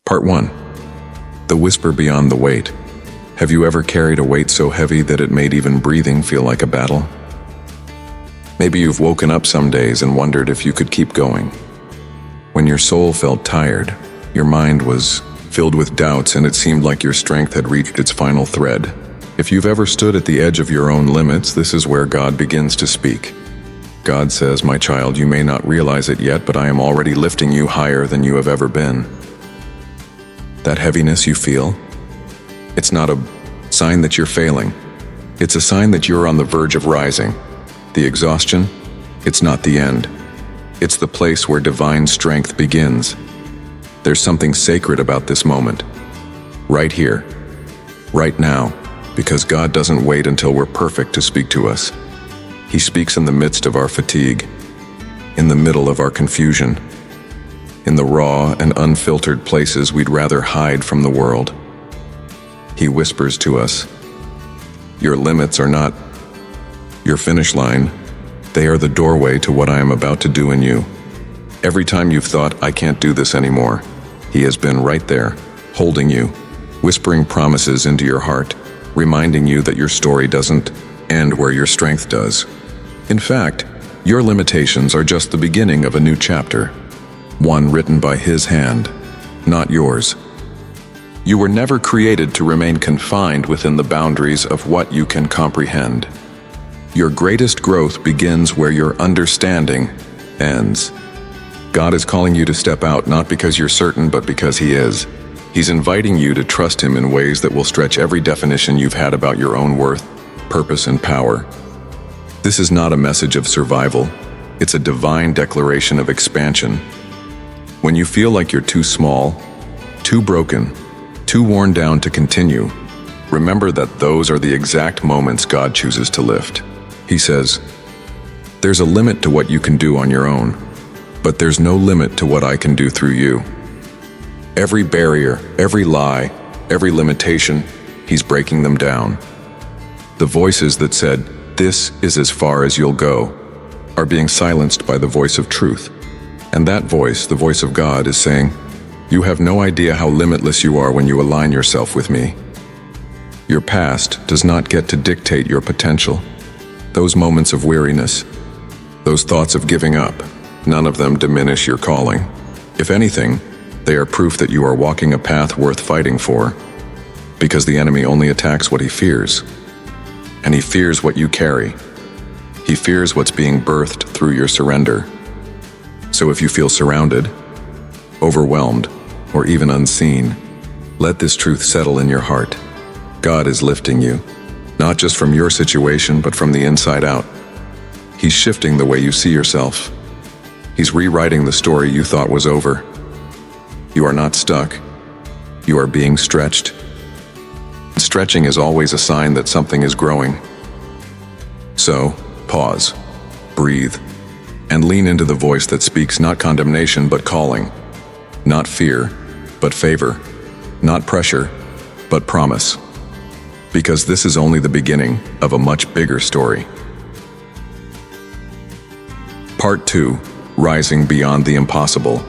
Part 1. The whisper beyond the weight. Have you ever carried a weight so heavy that it made even breathing feel like a battle? Maybe you've woken up some days and wondered if you could keep going. When your soul felt tired, your mind was filled with doubts, and it seemed like your strength had reached its final thread. If you've ever stood at the edge of your own limits, this is where God begins to speak. God says, "My child, you may not realize it yet, but I am already lifting you higher than you have ever been." That heaviness you feel, it's not a sign that you're failing. It's a sign that you're on the verge of rising. The exhaustion, it's not the end. It's the place where divine strength begins. There's something sacred about this moment. Right here, right now, because God doesn't wait until we're perfect to speak to us. He speaks in the midst of our fatigue, in the middle of our confusion, in the raw and unfiltered places we'd rather hide from the world. He whispers to us, "Your limits are not your finish line. They are the doorway to what I am about to do in you." Every time you've thought, "I can't do this anymore," He has been right there, holding you, whispering promises into your heart, reminding you that your story doesn't end where your strength does. In fact, your limitations are just the beginning of a new chapter, one written by His hand, not yours. You were never created to remain confined within the boundaries of what you can comprehend. Your greatest growth begins where your understanding ends. God is calling you to step out, not because you're certain, but because He is. He's inviting you to trust Him in ways that will stretch every definition you've had about your own worth, purpose, and power. This is not a message of survival. It's a divine declaration of expansion. When you feel like you're too small, too broken, too worn down to continue, remember that those are the exact moments God chooses to lift. He says, "There's a limit to what you can do on your own, but there's no limit to what I can do through you." Every barrier, every lie, every limitation, He's breaking them down. The voices that said, "This is as far as you'll go," are being silenced by the voice of truth. And that voice, the voice of God, is saying, "You have no idea how limitless you are when you align yourself with me." Your past does not get to dictate your potential. Those moments of weariness, those thoughts of giving up, none of them diminish your calling. If anything, they are proof that you are walking a path worth fighting for, because the enemy only attacks what he fears. And he fears what you carry. He fears what's being birthed through your surrender. So if you feel surrounded, overwhelmed, or even unseen, let this truth settle in your heart. God is lifting you, not just from your situation, but from the inside out. He's shifting the way you see yourself. He's rewriting the story you thought was over. You are not stuck. You are being stretched. Stretching is always a sign that something is growing. So, pause, breathe, and lean into the voice that speaks not condemnation but calling, not fear but favor, not pressure but promise. Because this is only the beginning of a much bigger story. Part 2. Rising beyond the impossible.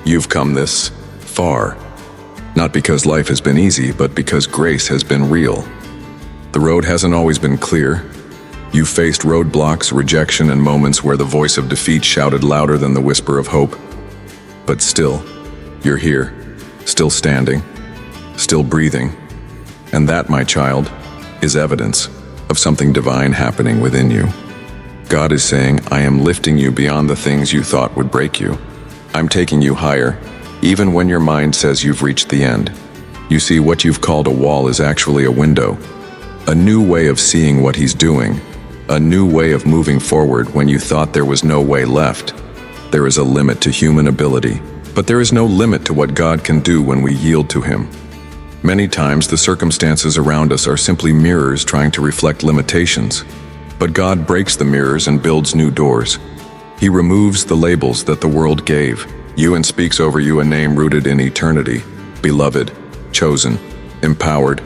You've come this far, not because life has been easy, but because grace has been real. The road hasn't always been clear. You've faced roadblocks, rejection, and moments where the voice of defeat shouted louder than the whisper of hope. But still, you're here, still standing, still breathing. And that, my child, is evidence of something divine happening within you. God is saying, "I am lifting you beyond the things you thought would break you. I'm taking you higher, even when your mind says you've reached the end." You see, what you've called a wall is actually a window, a new way of seeing what He's doing, a new way of moving forward when you thought there was no way left. There is a limit to human ability, but there is no limit to what God can do when we yield to Him. Many times the circumstances around us are simply mirrors trying to reflect limitations. But God breaks the mirrors and builds new doors. He removes the labels that the world gave you and speaks over you a name rooted in eternity: beloved, chosen, empowered.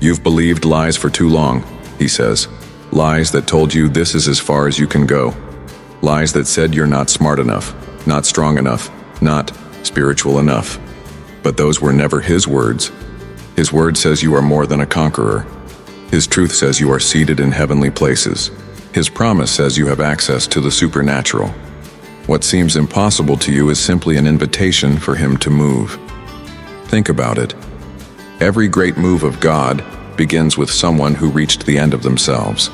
You've believed lies for too long, He says. Lies that told you this is as far as you can go. Lies that said you're not smart enough, not strong enough, not spiritual enough. But those were never his words. His word says you are more than a conqueror. His truth says you are seated in heavenly places. His promise says you have access to the supernatural. What seems impossible to you is simply an invitation for him to move. Think about it. Every great move of God begins with someone who reached the end of themselves.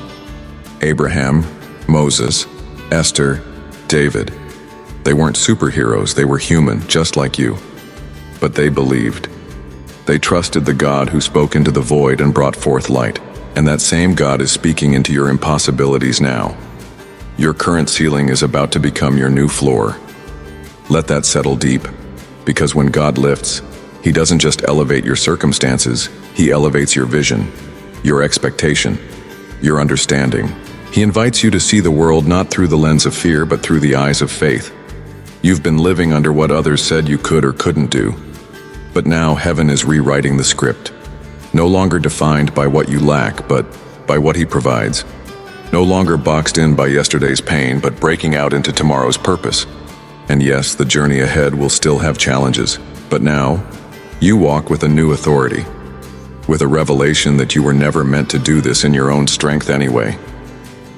Abraham, Moses, Esther, David. They weren't superheroes, they were human, just like you. But they believed. They trusted the God who spoke into the void and brought forth light. And that same God is speaking into your impossibilities now. Your current ceiling is about to become your new floor. Let that settle deep, because when God lifts, he doesn't just elevate your circumstances, he elevates your vision, your expectation, your understanding. He invites you to see the world not through the lens of fear, but through the eyes of faith. You've been living under what others said you could or couldn't do. But now heaven is rewriting the script. No longer defined by what you lack, but by what he provides. No longer boxed in by yesterday's pain, but breaking out into tomorrow's purpose. And yes, the journey ahead will still have challenges, but now, you walk with a new authority. With a revelation that you were never meant to do this in your own strength anyway.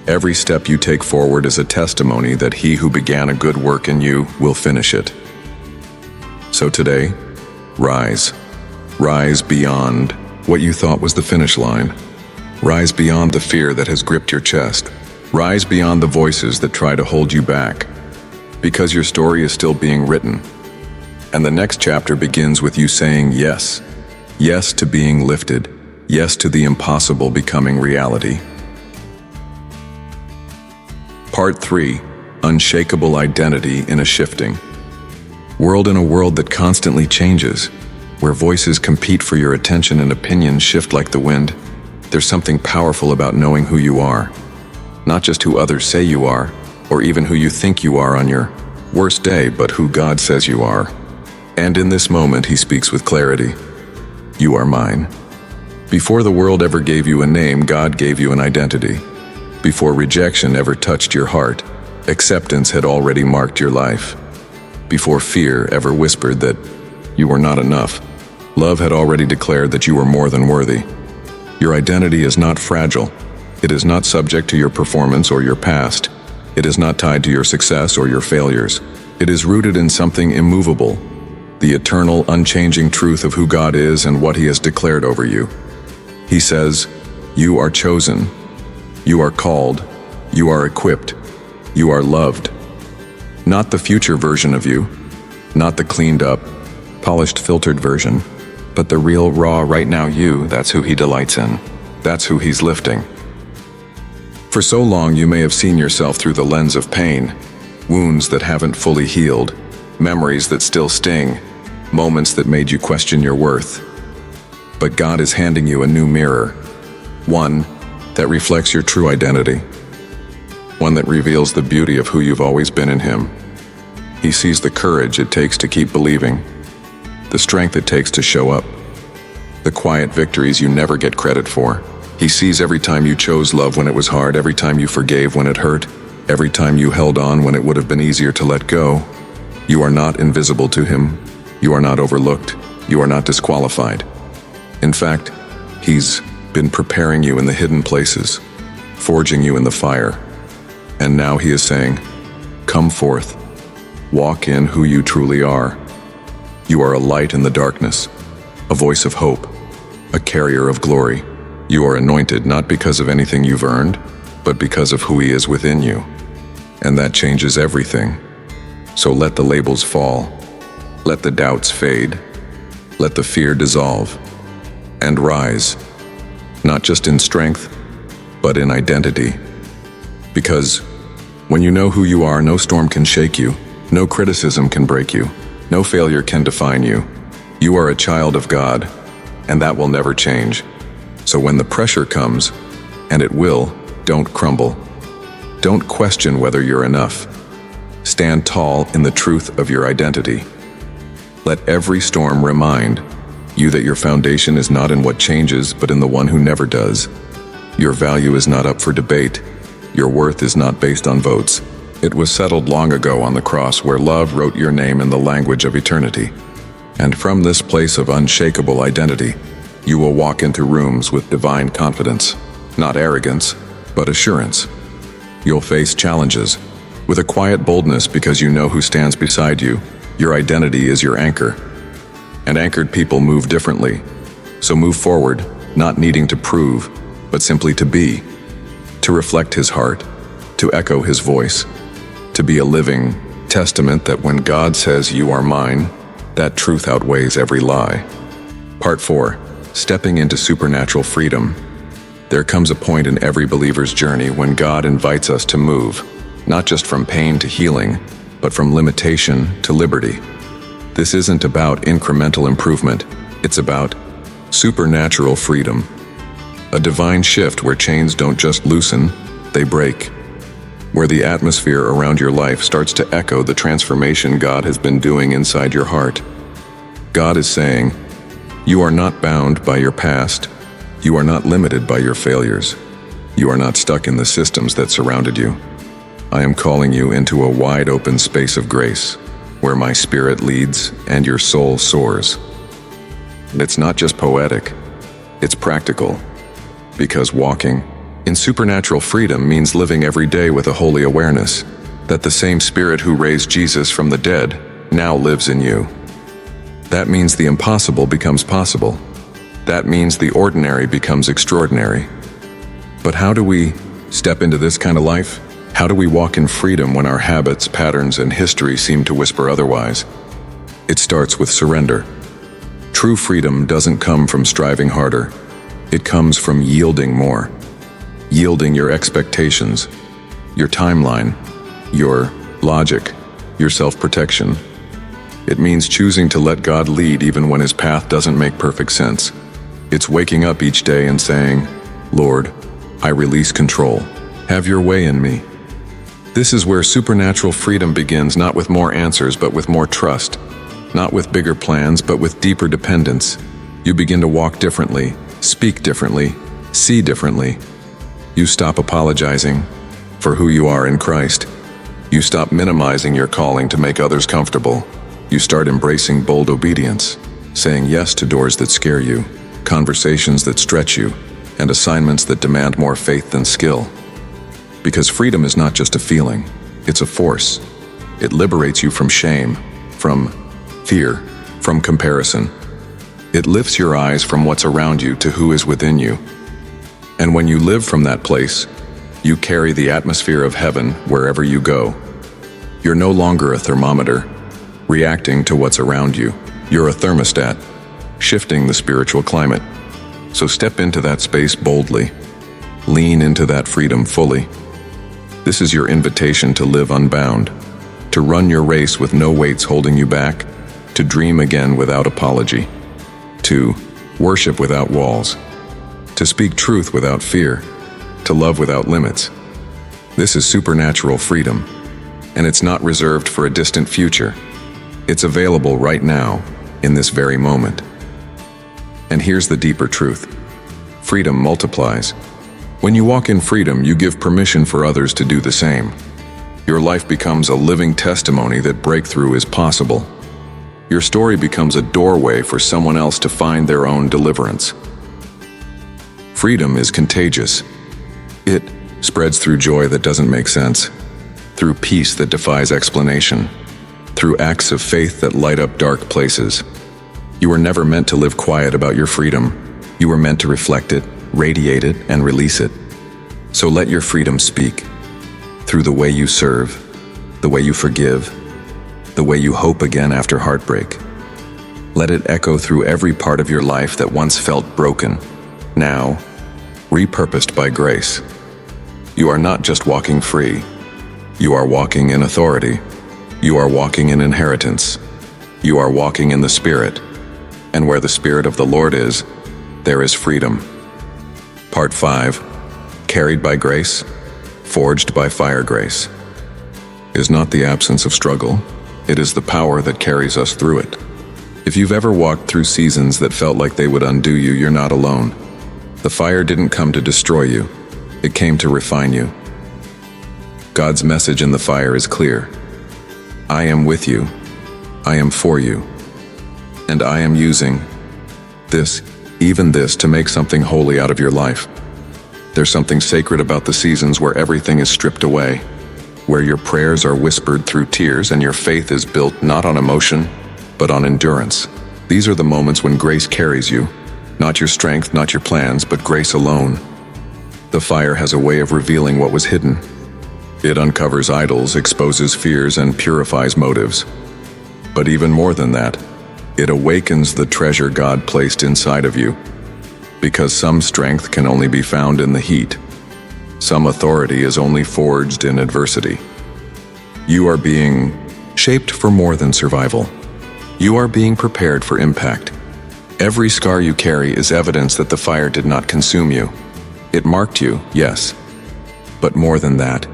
Every step you take forward is a testimony that he who began a good work in you will finish it. So today, rise. Rise beyond what you thought was the finish line. Rise beyond the fear that has gripped your chest. Rise beyond the voices that try to hold you back. Because your story is still being written. And the next chapter begins with you saying yes. Yes to being lifted. Yes to the impossible becoming reality. Part 3. Unshakable identity in a shifting world. In a world that constantly changes, where voices compete for your attention and opinions shift like the wind, there's something powerful about knowing who you are. Not just who others say you are, or even who you think you are on your worst day, but who God says you are. And in this moment, he speaks with clarity. You are mine. Before the world ever gave you a name, God gave you an identity. Before rejection ever touched your heart, acceptance had already marked your life. Before fear ever whispered that you were not enough, love had already declared that you were more than worthy. Your identity is not fragile. It is not subject to your performance or your past. It is not tied to your success or your failures. It is rooted in something immovable, the eternal, unchanging truth of who God is and what he has declared over you. He says, you are chosen. You are called. You are equipped. You are loved. Not the future version of you, not the cleaned up, polished, filtered version, but the real, raw, right now you. That's who he delights in. That's who he's lifting. For so long you may have seen yourself through the lens of pain, wounds that haven't fully healed, memories that still sting, moments that made you question your worth. But God is handing you a new mirror, one that reflects your true identity, one that reveals the beauty of who you've always been in him. He sees the courage it takes to keep believing, the strength it takes to show up, the quiet victories you never get credit for. He sees every time you chose love when it was hard, every time you forgave when it hurt, every time you held on when it would have been easier to let go. You are not invisible to him. You are not overlooked. You are not disqualified. In fact, he's been preparing you in the hidden places, forging you in the fire. And now he is saying, come forth, walk in who you truly are. You are a light in the darkness, a voice of hope, a carrier of glory. You are anointed not because of anything you've earned, but because of who he is within you. And that changes everything. So let the labels fall, let the doubts fade, let the fear dissolve, and rise, not just in strength, but in identity. Because when you know who you are, no storm can shake you, no criticism can break you, no failure can define you. You are a child of God, and that will never change. So when the pressure comes, and it will, don't crumble. Don't question whether you're enough. Stand tall in the truth of your identity. Let every storm remind you that your foundation is not in what changes, but in the one who never does. Your value is not up for debate. Your worth is not based on votes. It was settled long ago on the cross, where love wrote your name in the language of eternity. And from this place of unshakable identity, you will walk into rooms with divine confidence, not arrogance, but assurance. You'll face challenges with a quiet boldness because you know who stands beside you. Your identity is your anchor. And anchored people move differently. So move forward, not needing to prove, but simply to be, to reflect his heart, to echo his voice, to be a living testament that when God says you are mine, that truth outweighs every lie. Part 4. Stepping into supernatural freedom. There comes a point in every believer's journey when God invites us to move, not just from pain to healing, but from limitation to liberty. This isn't about incremental improvement, it's about supernatural freedom. A divine shift where chains don't just loosen, they break. Where the atmosphere around your life starts to echo the transformation God has been doing inside your heart. God is saying, you are not bound by your past. You are not limited by your failures. You are not stuck in the systems that surrounded you. I am calling you into a wide open space of grace, where my spirit leads and your soul soars. And it's not just poetic, it's practical. Because walking in supernatural freedom means living every day with a holy awareness that the same Spirit who raised Jesus from the dead now lives in you. That means the impossible becomes possible. That means the ordinary becomes extraordinary. But how do we step into this kind of life? How do we walk in freedom when our habits, patterns, and history seem to whisper otherwise? It starts with surrender. True freedom doesn't come from striving harder. It comes from yielding more. Yielding your expectations, your timeline, your logic, your self-protection. It means choosing to let God lead even when his path doesn't make perfect sense. It's waking up each day and saying, Lord, I release control. Have your way in me. This is where supernatural freedom begins, not with more answers, but with more trust. Not with bigger plans, but with deeper dependence. You begin to walk differently, speak differently, see differently. You stop apologizing for who you are in Christ. You stop minimizing your calling to make others comfortable. You start embracing bold obedience, saying yes to doors that scare you, conversations that stretch you, and assignments that demand more faith than skill. Because freedom is not just a feeling, it's a force. It liberates you from shame, from fear, from comparison. It lifts your eyes from what's around you to who is within you. And when you live from that place, you carry the atmosphere of heaven wherever you go. You're no longer a thermometer, reacting to what's around you. You're a thermostat, shifting the spiritual climate. So step into that space boldly. Lean into that freedom fully. This is your invitation to live unbound, to run your race with no weights holding you back, to dream again without apology, to worship without walls, to speak truth without fear, to love without limits. This is supernatural freedom, and it's not reserved for a distant future. It's available right now, in this very moment. And here's the deeper truth. Freedom multiplies. When you walk in freedom, you give permission for others to do the same. Your life becomes a living testimony that breakthrough is possible. Your story becomes a doorway for someone else to find their own deliverance. Freedom is contagious. It spreads through joy that doesn't make sense, through peace that defies explanation, through acts of faith that light up dark places. You were never meant to live quiet about your freedom. You were meant to reflect it, radiate it, and release it. So let your freedom speak through the way you serve, the way you forgive, the way you hope again after heartbreak. Let it echo through every part of your life that once felt broken, now repurposed by grace. You are not just walking free. You are walking in authority. You are walking in inheritance. You are walking in the Spirit. And where the Spirit of the Lord is, there is freedom. Part 5. Carried by grace, forged by fire grace. Is not the absence of struggle, it is the power that carries us through it. If you've ever walked through seasons that felt like they would undo you, you're not alone. The fire didn't come to destroy you, it came to refine you. God's message in the fire is clear. I am with you. I am for you. And I am using this, even this, to make something holy out of your life. There's something sacred about the seasons where everything is stripped away, where your prayers are whispered through tears and your faith is built not on emotion, but on endurance. These are the moments when grace carries you, not your strength, not your plans, but grace alone. The fire has a way of revealing what was hidden. It uncovers idols, exposes fears, and purifies motives. But even more than that, it awakens the treasure God placed inside of you. Because some strength can only be found in the heat. Some authority is only forged in adversity. You are being shaped for more than survival. You are being prepared for impact. Every scar you carry is evidence that the fire did not consume you. It marked you, yes. But more than that,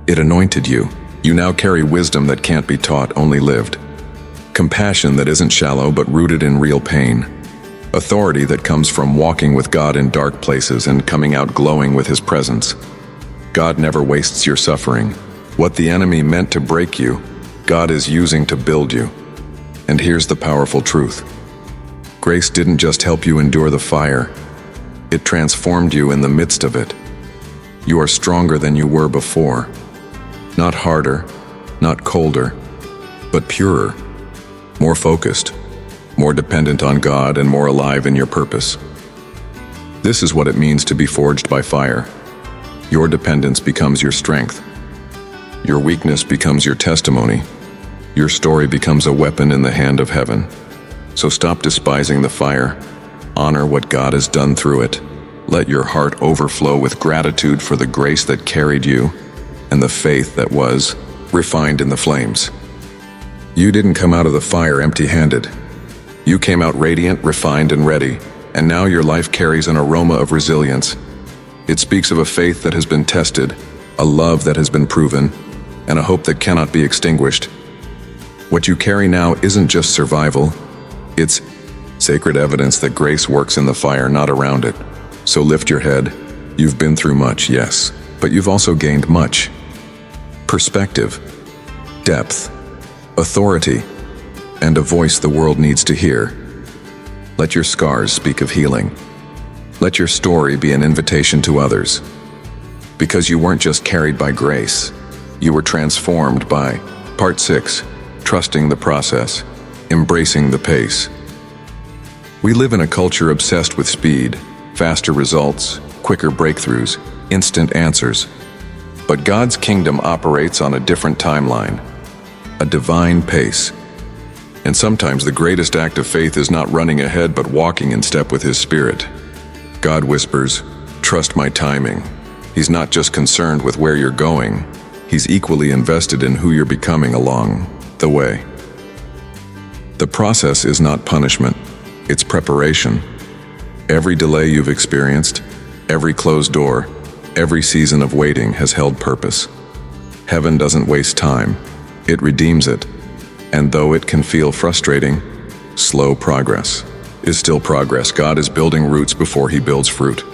it anointed you. You now carry wisdom that can't be taught, only lived. Compassion that isn't shallow but rooted in real pain. Authority that comes from walking with God in dark places and coming out glowing with His presence. God never wastes your suffering. What the enemy meant to break you, God is using to build you. And here's the powerful truth. Grace didn't just help you endure the fire. It transformed you in the midst of it. You are stronger than you were before. Not harder, not colder, but purer, more focused, more dependent on God, and more alive in your purpose. This is what it means to be forged by fire. Your dependence becomes your strength. Your weakness becomes your testimony. Your story becomes a weapon in the hand of heaven. So stop despising the fire. Honor what God has done through it. Let your heart overflow with gratitude for the grace that carried you and the faith that was refined in the flames. You didn't come out of the fire empty-handed. You came out radiant, refined, and ready, and now your life carries an aroma of resilience. It speaks of a faith that has been tested, a love that has been proven, and a hope that cannot be extinguished. What you carry now isn't just survival, it's sacred evidence that grace works in the fire, not around it. So lift your head. You've been through much, yes, but you've also gained much. Perspective, depth, authority, and a voice the world needs to hear. Let your scars speak of healing. Let your story be an invitation to others. Because you weren't just carried by grace, you were transformed by Part 6, trusting the process, embracing the pace. We live in a culture obsessed with speed, faster results, quicker breakthroughs, instant answers. But God's kingdom operates on a different timeline, a divine pace. And sometimes the greatest act of faith is not running ahead but walking in step with His Spirit. God whispers, "Trust my timing." He's not just concerned with where you're going, He's equally invested in who you're becoming along the way. The process is not punishment, it's preparation. Every delay you've experienced, every closed door, every season of waiting has held purpose. Heaven doesn't waste time, it redeems it. And though it can feel frustrating, slow progress is still progress. God is building roots before He builds fruit.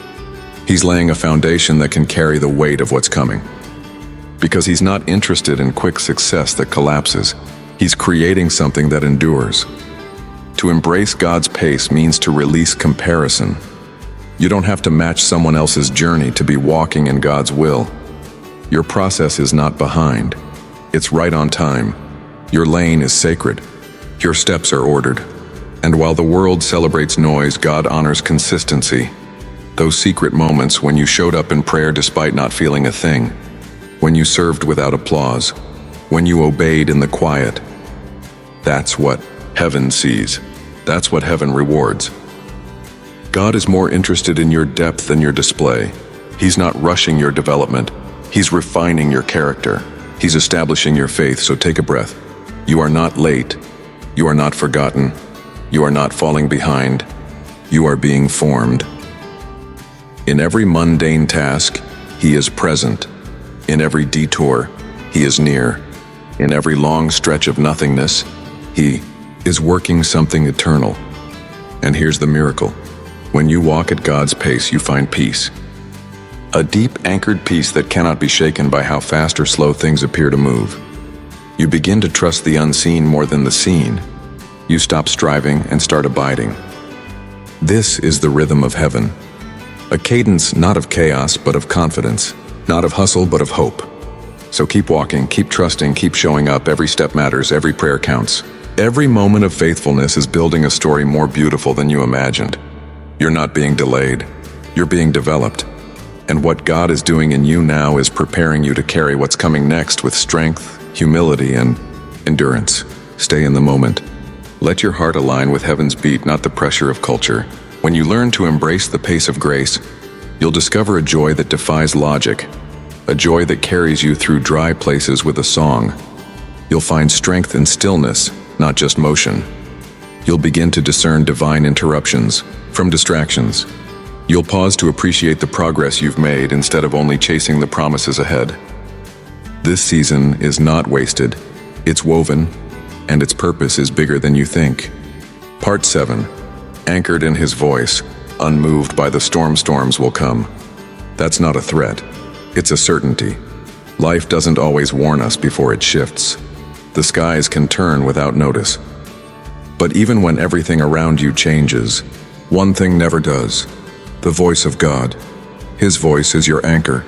He's laying a foundation that can carry the weight of what's coming. Because He's not interested in quick success that collapses. He's creating something that endures. To embrace God's pace means to release comparison. You don't have to match someone else's journey to be walking in God's will. Your process is not behind. It's right on time. Your lane is sacred. Your steps are ordered. And while the world celebrates noise, God honors consistency. Those secret moments when you showed up in prayer despite not feeling a thing, when you served without applause, when you obeyed in the quiet. That's what heaven sees. That's what heaven rewards. God is more interested in your depth than your display. He's not rushing your development. He's refining your character. He's establishing your faith, so take a breath. You are not late. You are not forgotten. You are not falling behind. You are being formed. In every mundane task, He is present. In every detour, He is near. In every long stretch of nothingness, He is working something eternal. And here's the miracle. When you walk at God's pace, you find peace. A deep, anchored peace that cannot be shaken by how fast or slow things appear to move. You begin to trust the unseen more than the seen. you stop striving and start abiding. This is the rhythm of heaven. A cadence not of chaos but of confidence, not of hustle but of hope. So keep walking, keep trusting, keep showing up. Every step matters, every prayer counts. Every moment of faithfulness is building a story more beautiful than you imagined. You're not being delayed, you're being developed. And what God is doing in you now is preparing you to carry what's coming next with strength, humility, and endurance. Stay in the moment. Let your heart align with heaven's beat, not the pressure of culture. When you learn to embrace the pace of grace, you'll discover a joy that defies logic, a joy that carries you through dry places with a song. You'll find strength in stillness, not just motion. You'll begin to discern divine interruptions from distractions. You'll pause to appreciate the progress you've made instead of only chasing the promises ahead. This season is not wasted, it's woven, and its purpose is bigger than you think. Part 7. Anchored in His voice, unmoved by the storms will come. That's not a threat, it's a certainty. Life doesn't always warn us before it shifts. The skies can turn without notice. But even when everything around you changes, one thing never does: the voice of God. His voice is your anchor.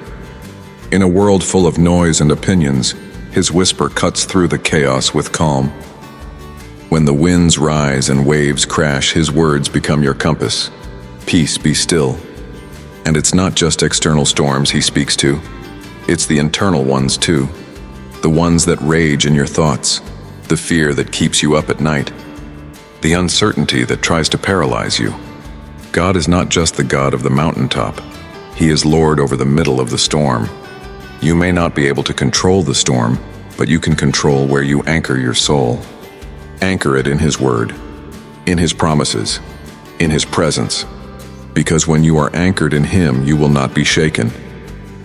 In a world full of noise and opinions, His whisper cuts through the chaos with calm. When the winds rise and waves crash, His words become your compass. Peace, be still. And it's not just external storms He speaks to, it's the internal ones too. The ones that rage in your thoughts, the fear that keeps you up at night, the uncertainty that tries to paralyze you. God is not just the God of the mountaintop. He is Lord over the middle of the storm. You may not be able to control the storm, but you can control where you anchor your soul. Anchor it in His word, in His promises, in His presence. Because when you are anchored in Him, you will not be shaken,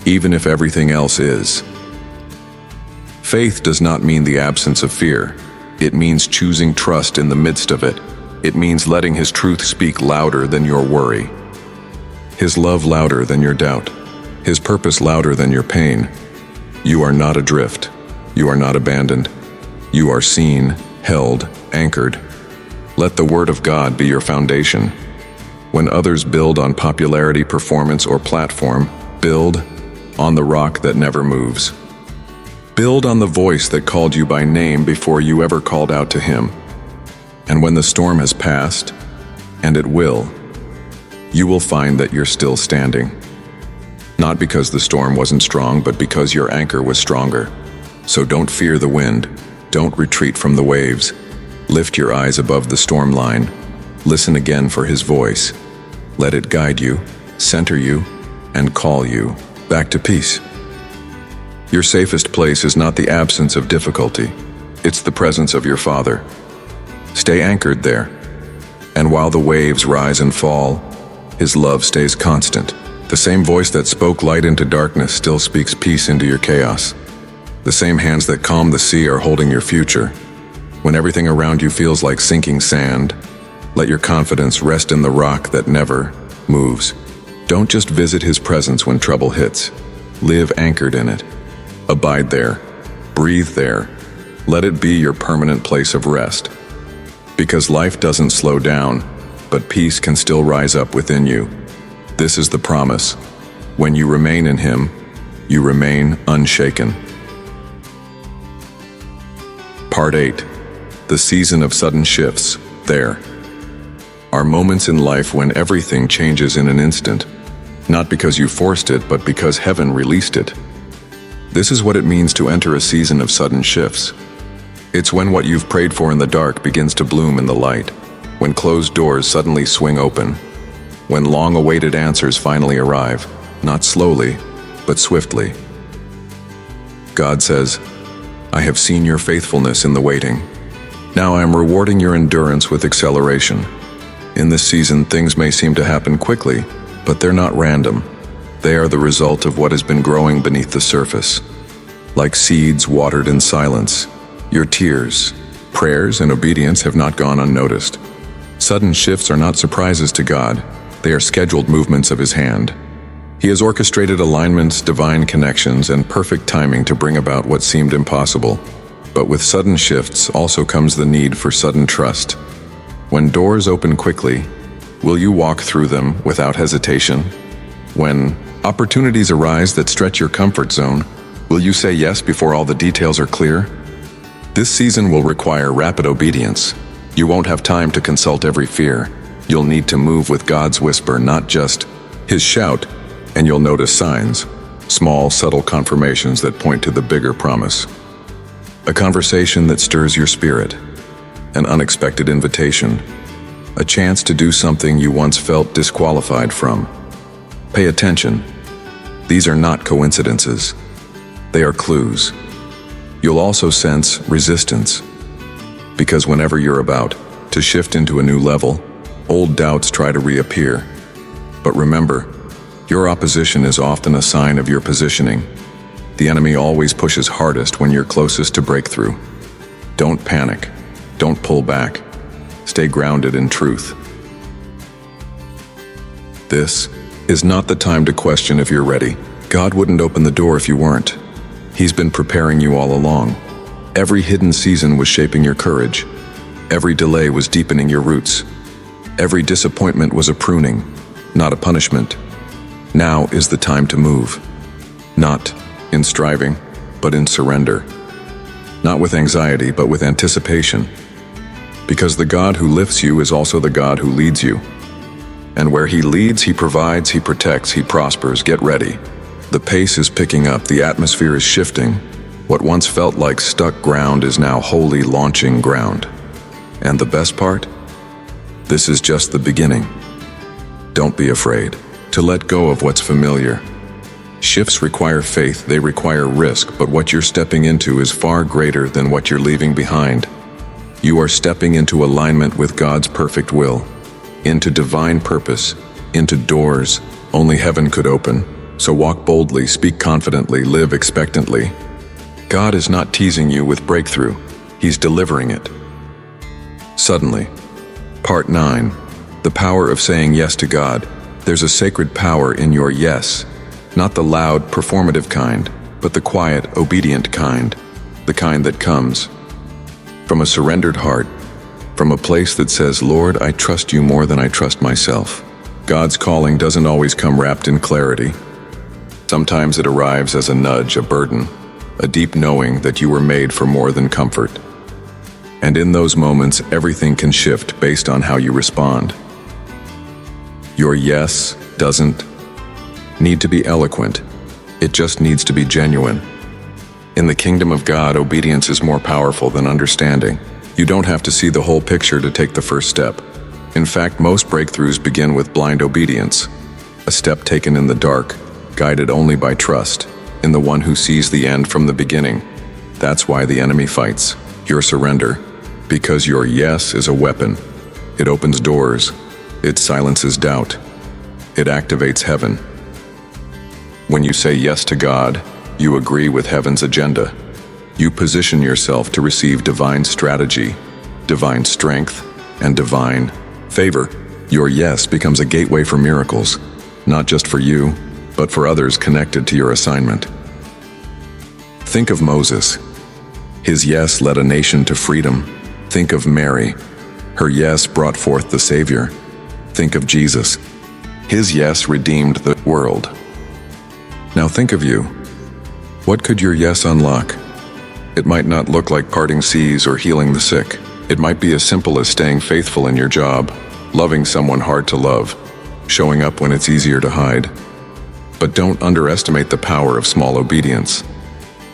even if everything else is. Faith does not mean the absence of fear. It means choosing trust in the midst of it. It means letting His truth speak louder than your worry, His love louder than your doubt, His purpose louder than your pain. You are not adrift. You are not abandoned. You are seen, held, anchored. Let the Word of God be your foundation. When others build on popularity, performance, or platform, build on the rock that never moves. Build on the voice that called you by name before you ever called out to Him. And when the storm has passed, and it will, you will find that you're still standing. Not because the storm wasn't strong, but because your anchor was stronger. So don't fear the wind. Don't retreat from the waves. Lift your eyes above the storm line. Listen again for His voice. Let it guide you, center you, and call you back to peace. Your safest place is not the absence of difficulty. It's the presence of your Father. Stay anchored there. And while the waves rise and fall, His love stays constant. The same voice that spoke light into darkness still speaks peace into your chaos. The same hands that calm the sea are holding your future. When everything around you feels like sinking sand, let your confidence rest in the rock that never moves. Don't just visit His presence when trouble hits. Live anchored in it. Abide there. Breathe there. Let it be your permanent place of rest. Because life doesn't slow down, but peace can still rise up within you. This is the promise. When you remain in Him, you remain unshaken. Part 8. The season of sudden shifts. There are moments in life when everything changes in an instant. Not because you forced it, but because heaven released it. This is what it means to enter a season of sudden shifts. It's when what you've prayed for in the dark begins to bloom in the light, when closed doors suddenly swing open, when long-awaited answers finally arrive, not slowly, but swiftly. God says, "I have seen your faithfulness in the waiting. Now I am rewarding your endurance with acceleration." In this season, things may seem to happen quickly, but they're not random. They are the result of what has been growing beneath the surface. Like seeds watered in silence, your tears, prayers, and obedience have not gone unnoticed. Sudden shifts are not surprises to God. They are scheduled movements of His hand. He has orchestrated alignments, divine connections, and perfect timing to bring about what seemed impossible. But with sudden shifts also comes the need for sudden trust. When doors open quickly, will you walk through them without hesitation? When opportunities arise that stretch your comfort zone, will you say yes before all the details are clear? This season will require rapid obedience. You won't have time to consult every fear. You'll need to move with God's whisper, not just His shout, and you'll notice signs, small, subtle confirmations that point to the bigger promise. A conversation that stirs your spirit, an unexpected invitation, a chance to do something you once felt disqualified from. Pay attention. These are not coincidences. They are clues. You'll also sense resistance, because whenever you're about to shift into a new level, old doubts try to reappear. But remember, your opposition is often a sign of your positioning. The enemy always pushes hardest when you're closest to breakthrough. Don't panic. Don't pull back. Stay grounded in truth. This is not the time to question if you're ready. God wouldn't open the door if you weren't. He's been preparing you all along. Every hidden season was shaping your courage. Every delay was deepening your roots. Every disappointment was a pruning, not a punishment. Now is the time to move. Not in striving, but in surrender. Not with anxiety, but with anticipation. Because the God who lifts you is also the God who leads you. And where He leads, He provides, He protects, He prospers. Get ready. The pace is picking up, the atmosphere is shifting. What once felt like stuck ground is now wholly launching ground. And the best part? This is just the beginning. Don't be afraid to let go of what's familiar. Shifts require faith, they require risk, but what you're stepping into is far greater than what you're leaving behind. You are stepping into alignment with God's perfect will, into divine purpose, into doors only heaven could open. So walk boldly, speak confidently, live expectantly. God is not teasing you with breakthrough, He's delivering it. Suddenly. Part 9. The power of saying yes to God. There's a sacred power in your yes, not the loud, performative kind, but the quiet, obedient kind, the kind that comes from a surrendered heart, from a place that says, Lord, I trust you more than I trust myself. God's calling doesn't always come wrapped in clarity. Sometimes it arrives as a nudge, a burden, a deep knowing that you were made for more than comfort. And in those moments, everything can shift based on how you respond. Your yes doesn't need to be eloquent. It just needs to be genuine. In the kingdom of God, obedience is more powerful than understanding. You don't have to see the whole picture to take the first step. In fact, most breakthroughs begin with blind obedience, a step taken in the dark, guided only by trust in the one who sees the end from the beginning. That's why the enemy fights your surrender, because your yes is a weapon. It opens doors, it silences doubt, it activates heaven. When you say yes to God, you agree with heaven's agenda. You position yourself to receive divine strategy, divine strength, and divine favor. Your yes becomes a gateway for miracles, not just for you, but for others connected to your assignment. Think of Moses. His yes led a nation to freedom. Think of Mary. Her yes brought forth the Savior. Think of Jesus. His yes redeemed the world. Now think of you. What could your yes unlock? It might not look like parting seas or healing the sick. It might be as simple as staying faithful in your job, loving someone hard to love, showing up when it's easier to hide. But don't underestimate the power of small obedience.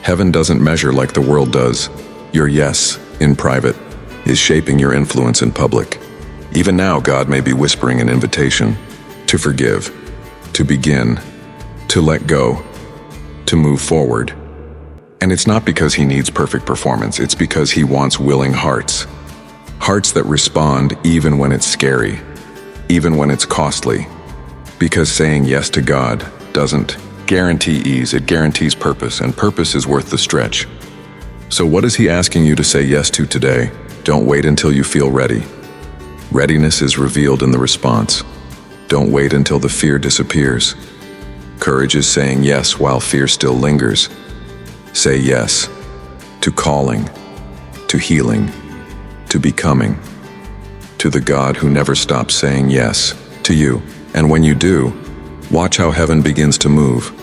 Heaven doesn't measure like the world does. Your yes, in private, is shaping your influence in public. Even now, God may be whispering an invitation to forgive, to begin, to let go, to move forward. And it's not because He needs perfect performance, it's because He wants willing hearts. Hearts that respond even when it's scary, even when it's costly. Because saying yes to God doesn't guarantee ease, it guarantees purpose, and purpose is worth the stretch. So what is He asking you to say yes to today? Don't wait until you feel ready. Readiness is revealed in the response. Don't wait until the fear disappears. Courage is saying yes while fear still lingers. Say yes to calling, to healing, to becoming, to the God who never stops saying yes to you. And when you do, watch how heaven begins to move.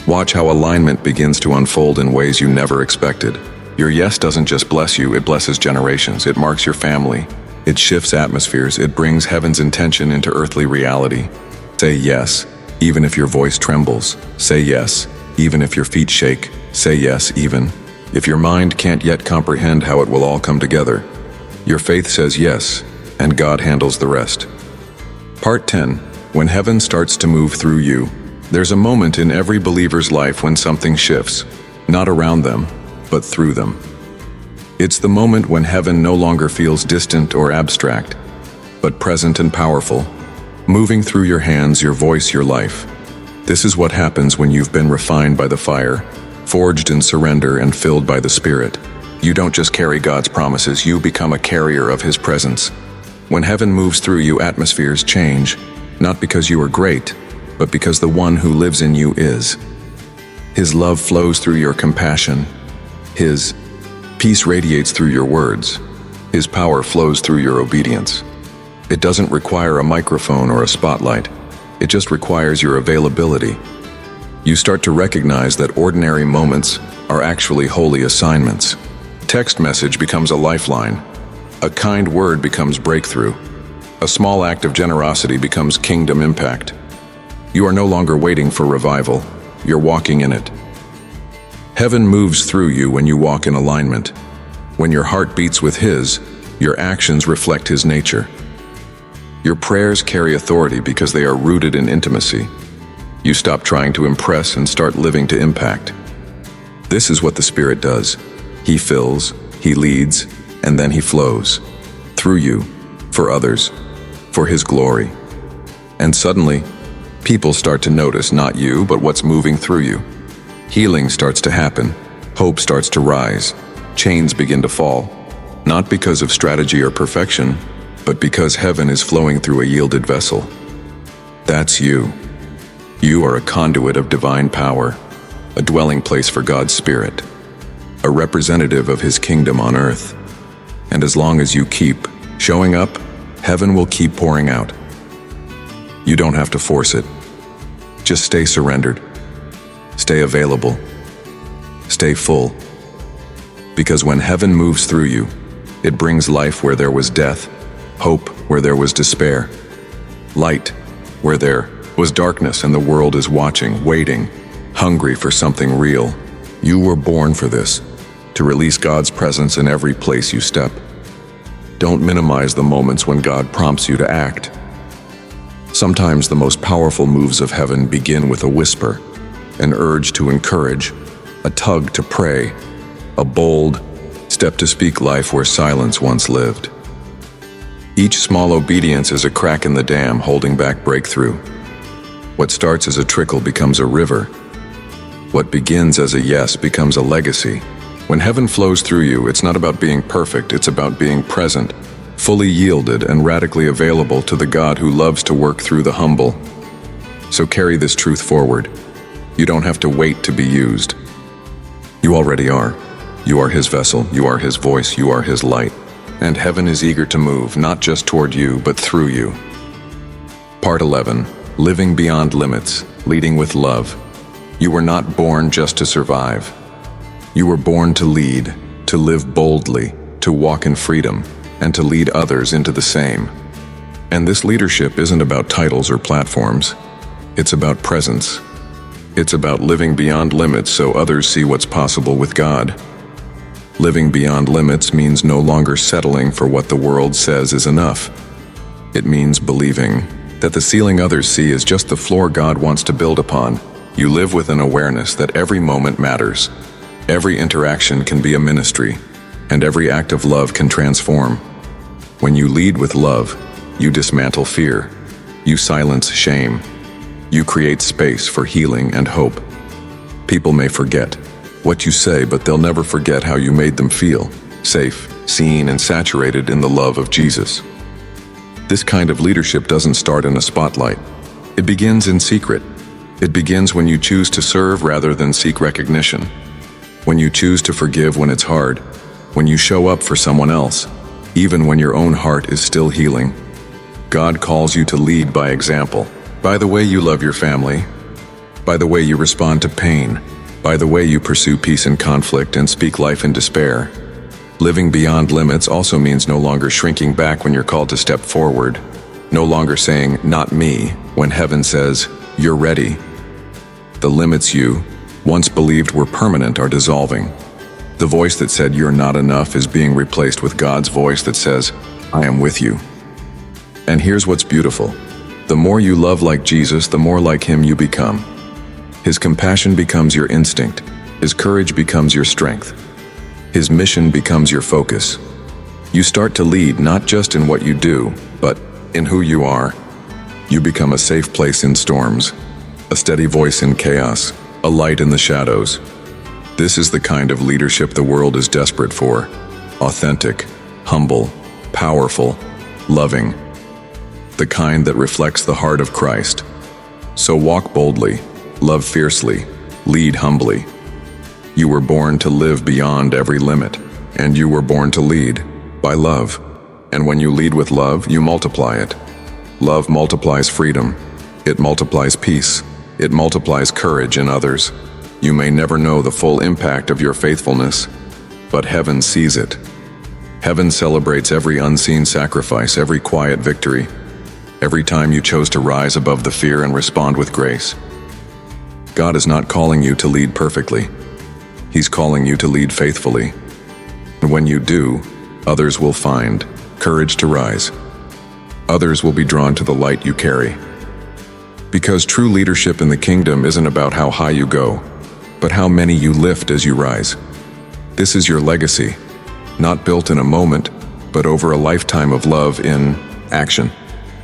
Watch how alignment begins to unfold in ways you never expected. Your yes doesn't just bless you, it blesses generations. It marks your family. It shifts atmospheres. It brings heaven's intention into earthly reality. Say yes, even if your voice trembles. Say yes, even if your feet shake. Say yes, even if your mind can't yet comprehend how it will all come together. Your faith says yes, and God handles the rest. Part 10. When heaven starts to move through you. There's a moment in every believer's life when something shifts, not around them, but through them. It's the moment when heaven no longer feels distant or abstract, but present and powerful, moving through your hands, your voice, your life. This is what happens when you've been refined by the fire, forged in surrender and filled by the Spirit. You don't just carry God's promises, you become a carrier of His presence. When heaven moves through you, atmospheres change, not because you are great, but because the one who lives in you is. His love flows through your compassion. His peace radiates through your words. His power flows through your obedience. It doesn't require a microphone or a spotlight. It just requires your availability. You start to recognize that ordinary moments are actually holy assignments. Text message becomes a lifeline. A kind word becomes breakthrough. A small act of generosity becomes kingdom impact. You are no longer waiting for revival. You're walking in it. Heaven moves through you when you walk in alignment. When your heart beats with His, your actions reflect His nature. Your prayers carry authority because they are rooted in intimacy. You stop trying to impress and start living to impact. This is what the Spirit does. He fills, He leads, and then He flows. Through you, for others, for His glory. And suddenly, people start to notice not you, but what's moving through you. Healing starts to happen. Hope starts to rise. Chains begin to fall. Not because of strategy or perfection, but because heaven is flowing through a yielded vessel. That's you. You are a conduit of divine power, a dwelling place for God's Spirit, a representative of His kingdom on earth. And as long as you keep showing up, heaven will keep pouring out. You don't have to force it. Just stay surrendered. Stay available. Stay full. Because when heaven moves through you, it brings life where there was death, hope where there was despair, light where there was darkness, and the world is watching, waiting, hungry for something real. You were born for this, to release God's presence in every place you step. Don't minimize the moments when God prompts you to act. Sometimes the most powerful moves of heaven begin with a whisper, an urge to encourage, a tug to pray, a bold step to speak life where silence once lived. Each small obedience is a crack in the dam holding back breakthrough. What starts as a trickle becomes a river. What begins as a yes becomes a legacy. When heaven flows through you, it's not about being perfect, it's about being present, fully yielded and radically available to the God who loves to work through the humble. So carry this truth forward. You don't have to wait to be used. You already are. You are His vessel, you are His voice, you are His light. And heaven is eager to move, not just toward you, but through you. Part 11. Living beyond limits, leading with love. You were not born just to survive. You were born to lead, to live boldly, to walk in freedom, and to lead others into the same. And this leadership isn't about titles or platforms. It's about presence. It's about living beyond limits so others see what's possible with God. Living beyond limits means no longer settling for what the world says is enough. It means believing that the ceiling others see is just the floor God wants to build upon. You live with an awareness that every moment matters. Every interaction can be a ministry, and every act of love can transform. When you lead with love, you dismantle fear. You silence shame. You create space for healing and hope. People may forget what you say, but they'll never forget how you made them feel, safe, seen, and saturated in the love of Jesus. This kind of leadership doesn't start in a spotlight. It begins in secret. It begins when you choose to serve rather than seek recognition. When you choose to forgive when it's hard. when you show up for someone else, even when your own heart is still healing. God calls you to lead by example, by the way you love your family, by the way you respond to pain, by the way you pursue peace in conflict and speak life in despair. Living beyond limits also means no longer shrinking back when you're called to step forward, no longer saying, "Not me," when heaven says, "You're ready." The limits you once believed were permanent are dissolving. The voice that said you're not enough is being replaced with God's voice that says, "I am with you." And here's what's beautiful. The more you love like Jesus, the more like him you become. His compassion becomes your instinct. His courage becomes your strength. His mission becomes your focus. You start to lead not just in what you do, but in who you are. You become a safe place in storms, a steady voice in chaos, a light in the shadows. This is the kind of leadership the world is desperate for. Authentic, humble, powerful, loving. The kind that reflects the heart of Christ. So walk boldly, love fiercely, lead humbly. You were born to live beyond every limit, and you were born to lead by love. And when you lead with love, you multiply it. Love multiplies freedom. It multiplies peace. It multiplies courage in others. You may never know the full impact of your faithfulness, but heaven sees it. Heaven celebrates every unseen sacrifice, every quiet victory, every time you chose to rise above the fear and respond with grace. God is not calling you to lead perfectly. He's calling you to lead faithfully. And when you do, others will find courage to rise. Others will be drawn to the light you carry. Because true leadership in the kingdom isn't about how high you go, but how many you lift as you rise. This is your legacy, not built in a moment, but over a lifetime of love in action.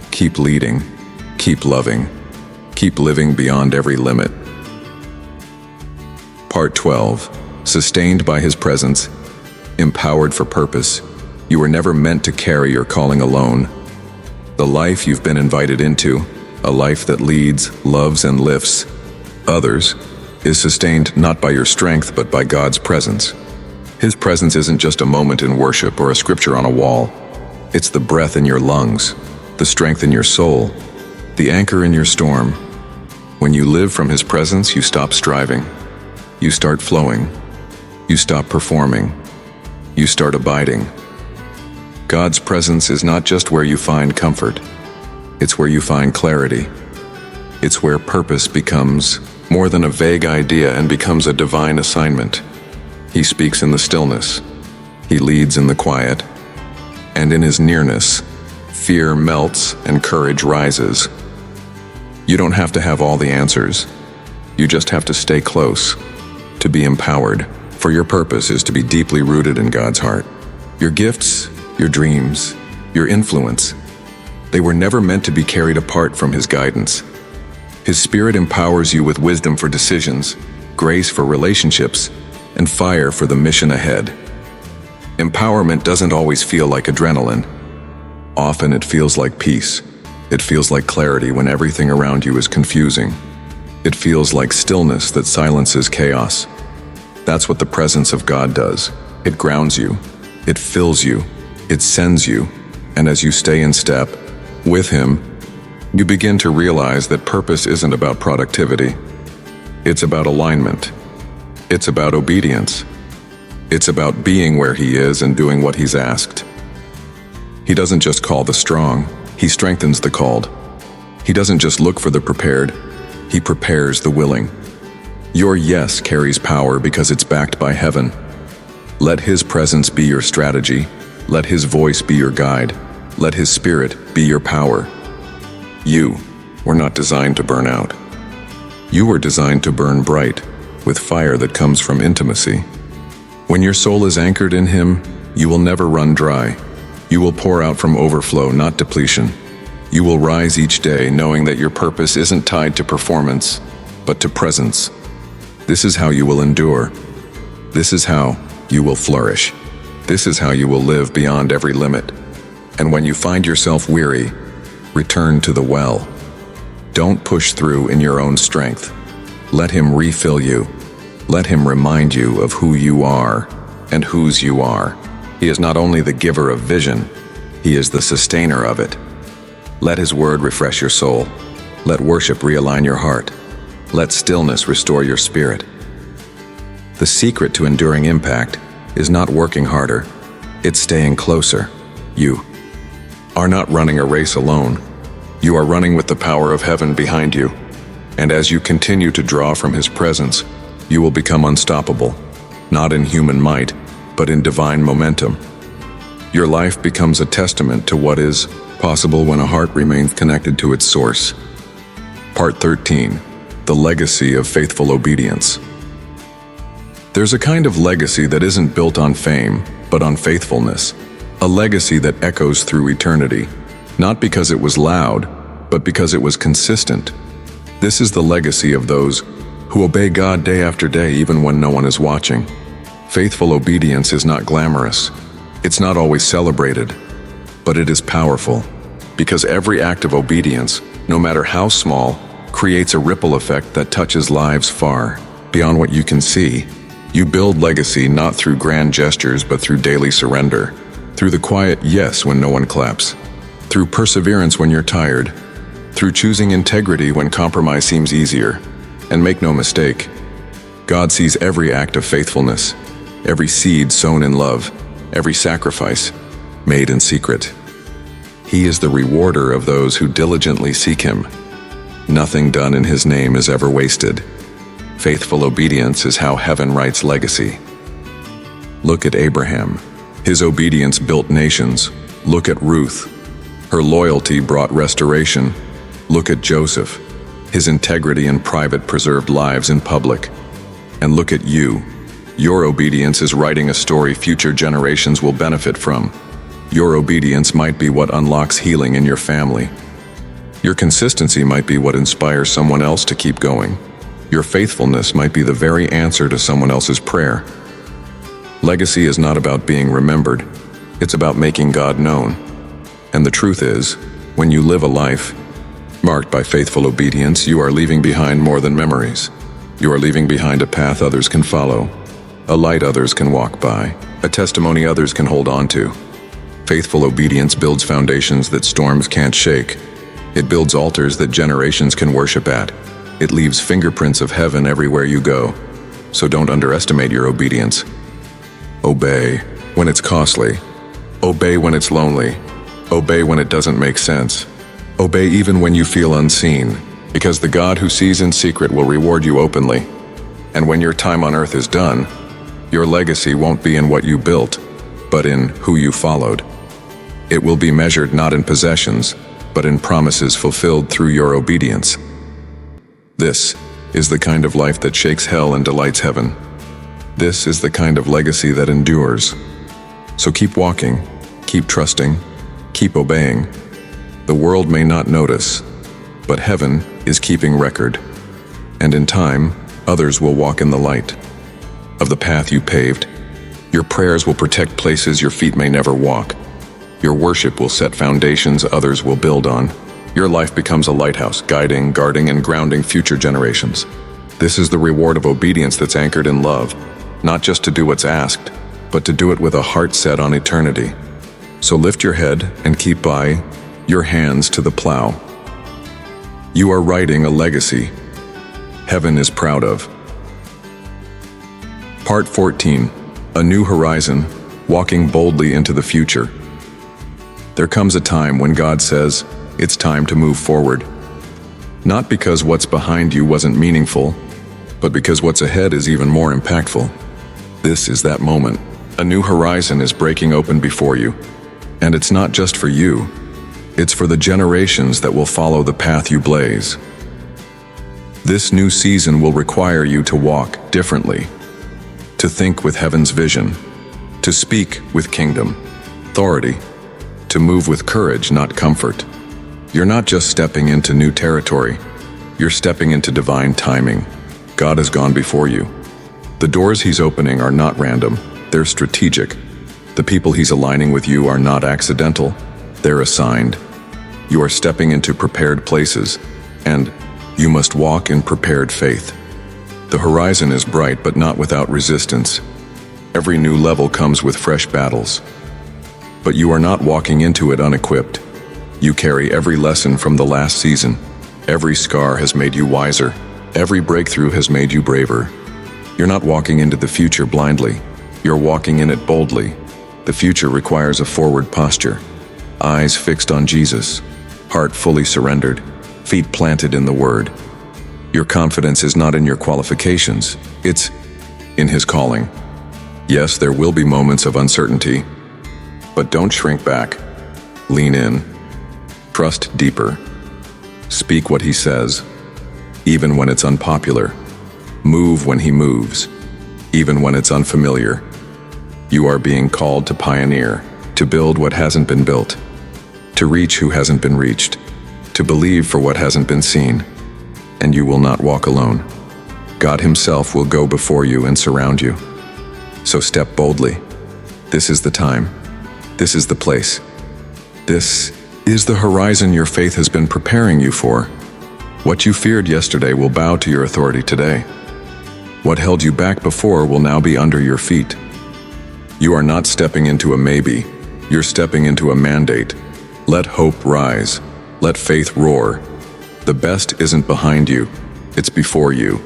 Keep leading, keep loving, keep living beyond every limit. Part 12. Sustained by his presence, empowered for purpose. You were never meant to carry your calling alone. The life you've been invited into, a life that leads, loves, and lifts others, is sustained not by your strength but by God's presence. His presence isn't just a moment in worship or a scripture on a wall. It's the breath in your lungs, the strength in your soul, the anchor in your storm. When you live from his presence, you stop striving. You start flowing. You stop performing. You start abiding. God's presence is not just where you find comfort. It's where you find clarity. It's where purpose becomes more than a vague idea and becomes a divine assignment. He speaks in the stillness. He leads in the quiet. And in his nearness, fear melts and courage rises. You don't have to have all the answers. You just have to stay close, to be empowered, for your purpose is to be deeply rooted in God's heart. Your gifts, your dreams, your influence, they were never meant to be carried apart from his guidance. His Spirit empowers you with wisdom for decisions, grace for relationships, and fire for the mission ahead. Empowerment doesn't always feel like adrenaline. Often it feels like peace. It feels like clarity when everything around you is confusing. It feels like stillness that silences chaos. That's what the presence of God does. It grounds you. It fills you. It sends you. And as you stay in step with him, you begin to realize that purpose isn't about productivity. It's about alignment. It's about obedience. It's about being where he is and doing what he's asked. He doesn't just call the strong, he strengthens the called. He doesn't just look for the prepared, he prepares the willing. Your yes carries power because it's backed by heaven. Let his presence be your strategy. Let his voice be your guide. Let his Spirit be your power. You were not designed to burn out. You were designed to burn bright, with fire that comes from intimacy. When your soul is anchored in him, you will never run dry. You will pour out from overflow, not depletion. You will rise each day knowing that your purpose isn't tied to performance, but to presence. This is how you will endure. This is how you will flourish. This is how you will live beyond every limit. And when you find yourself weary, return to the well. Don't push through in your own strength. Let him refill you. Let him remind you of who you are and whose you are. He is not only the giver of vision, He is the sustainer of it. Let His word refresh your soul. Let worship realign your heart. Let stillness restore your spirit. The secret to enduring impact is not working harder, it's staying closer. You are not running a race alone. You are running with the power of heaven behind you. And as you continue to draw from His presence, you will become unstoppable, not in human might, but in divine momentum. Your life becomes a testament to what is possible when a heart remains connected to its source. Part 13. The Legacy of Faithful Obedience. There's a kind of legacy that isn't built on fame, but on faithfulness. A legacy that echoes through eternity, not because it was loud, but because it was consistent. This is the legacy of those who obey God day after day even when no one is watching. Faithful obedience is not glamorous. It's not always celebrated, but it is powerful, because every act of obedience, no matter how small, creates a ripple effect that touches lives far beyond what you can see. You build legacy not through grand gestures but through daily surrender, through the quiet yes when no one claps, through perseverance when you're tired, through choosing integrity when compromise seems easier. And make no mistake, God sees every act of faithfulness, every seed sown in love, every sacrifice made in secret. He is the rewarder of those who diligently seek Him. Nothing done in His name is ever wasted. Faithful obedience is how heaven writes legacy. Look at Abraham. His obedience built nations. Look at Ruth. Her loyalty brought restoration. Look at Joseph. His integrity in private preserved lives in public. And look at you. Your obedience is writing a story future generations will benefit from. Your obedience might be what unlocks healing in your family. Your consistency might be what inspires someone else to keep going. Your faithfulness might be the very answer to someone else's prayer. Legacy is not about being remembered. It's about making God known. And the truth is, when you live a life marked by faithful obedience, you are leaving behind more than memories. You are leaving behind a path others can follow, a light others can walk by, a testimony others can hold on to. Faithful obedience builds foundations that storms can't shake. It builds altars that generations can worship at. It leaves fingerprints of heaven everywhere you go. So don't underestimate your obedience. Obey when it's costly. Obey when it's lonely. Obey when it doesn't make sense. Obey even when you feel unseen, because the God who sees in secret will reward you openly. And when your time on earth is done, your legacy won't be in what you built, but in who you followed. It will be measured not in possessions, but in promises fulfilled through your obedience. This is the kind of life that shakes hell and delights heaven. This is the kind of legacy that endures. So keep walking, keep trusting, keep obeying. The world may not notice, but heaven is keeping record. And in time, others will walk in the light of the path you paved. Your prayers will protect places your feet may never walk. Your worship will set foundations others will build on. Your life becomes a lighthouse, guiding, guarding, and grounding future generations. This is the reward of obedience that's anchored in love, not just to do what's asked, but to do it with a heart set on eternity. So lift your head and keep by your hands to the plow. You are writing a legacy heaven is proud of. Part 14. A New Horizon, Walking Boldly into the Future. There comes a time when God says, it's time to move forward. Not because what's behind you wasn't meaningful, but because what's ahead is even more impactful. This is that moment. A new horizon is breaking open before you. And it's not just for you. It's for the generations that will follow the path you blaze. This new season will require you to walk differently, to think with heaven's vision, to speak with kingdom authority, to move with courage, not comfort. You're not just stepping into new territory, you're stepping into divine timing. God has gone before you. The doors He's opening are not random, they're strategic. The people He's aligning with you are not accidental, they're assigned. You are stepping into prepared places, and you must walk in prepared faith. The horizon is bright but not without resistance. Every new level comes with fresh battles. But you are not walking into it unequipped. You carry every lesson from the last season. Every scar has made you wiser. Every breakthrough has made you braver. You're not walking into the future blindly. You're walking in it boldly. The future requires a forward posture. Eyes fixed on Jesus. Heart fully surrendered. Feet planted in the Word. Your confidence is not in your qualifications. It's in His calling. Yes, there will be moments of uncertainty, but don't shrink back. Lean in. Trust deeper. Speak what He says, even when it's unpopular. Move when He moves, even when it's unfamiliar. You are being called to pioneer, to build what hasn't been built, to reach who hasn't been reached, to believe for what hasn't been seen. And you will not walk alone. God Himself will go before you and surround you. So step boldly. This is the time. This is the place. This is the horizon your faith has been preparing you for. What you feared yesterday will bow to your authority today. What held you back before will now be under your feet. You are not stepping into a maybe. You're stepping into a mandate. Let hope rise. Let faith roar. The best isn't behind you. It's before you.